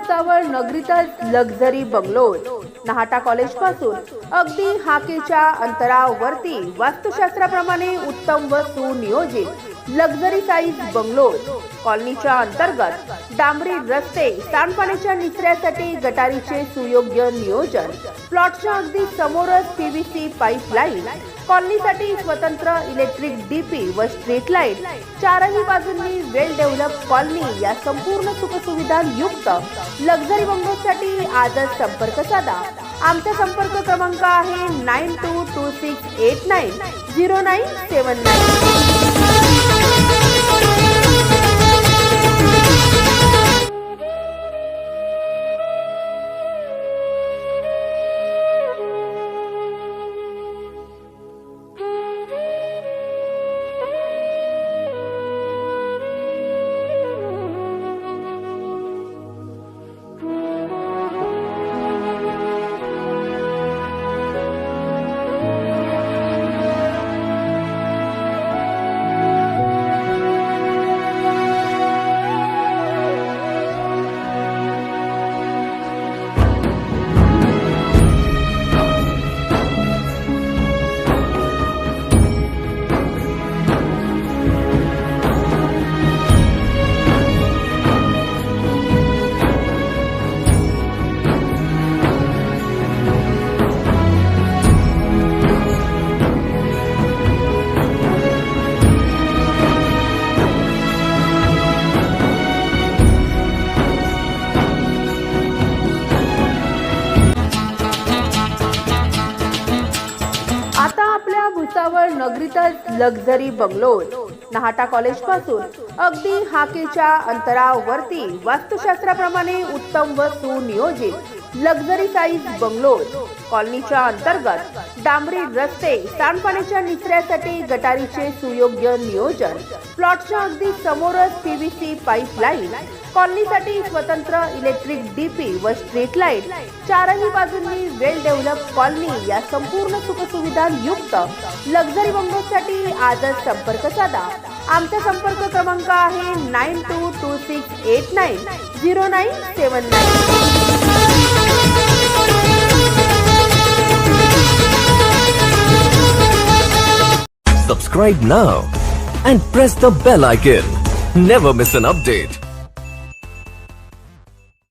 Bhusawal नगरीतच luxury bungalows Nahata college पासून अगदी हाकेच्या अंतरावरती वास्तुशास्त्राप्रमाणे उत्तम व सुनियोजित लक्झरी साईज बंगलोज कॉलनीच्या अंतर्गत डांबरी रस्ते, सांडपाण्याच्या निचऱ्यासाठी गटारीचे सुयोग्य नियोजन, प्लॉटच्या अगदी समोरच पीव्हीसी पाईपलाईन, कॉलनीसाठी स्वतंत्र इलेक्ट्रिक डीपी व स्ट्रीट लाईट, चारही बाजूंनी वेल डेव्हलप कॉलनी या संपूर्ण सुखसुविधा युक्त लक्झरी बंगलोजसाठी आजच संपर्क साधा। आमचा संपर्क क्रमांक आहे 9226890979। आता आपल्या Bhusawal नगरीतच luxury bungalows Nahata college पासून अगदी हाकेच्या अंतरावरती वास्तुशास्त्राप्रमाणे उत्तम व सुनियोजित लक्झरी साईज बंगलोज कॉलनीच्या अंतर्गत डांबरी रस्ते, सांडपाण्याच्या निचऱ्यासाठी गटारीचे सुयोग्य नियोजन, प्लॉटच्या अगदी समोरच पीव्हीसी पाईपलाईन, कॉलनीसाठी स्वतंत्र इलेक्ट्रिक डीपी व स्ट्रीट लाईट, चारही बाजूंनी वेल डेव्हलप कॉलनी या संपूर्ण सुखसुविधा युक्त लक्झरी बंगलोजसाठी आजच संपर्क साधा। आमचा संपर्क क्रमांक आहे 9226890979। Subscribe now and press the bell icon. Never miss an update.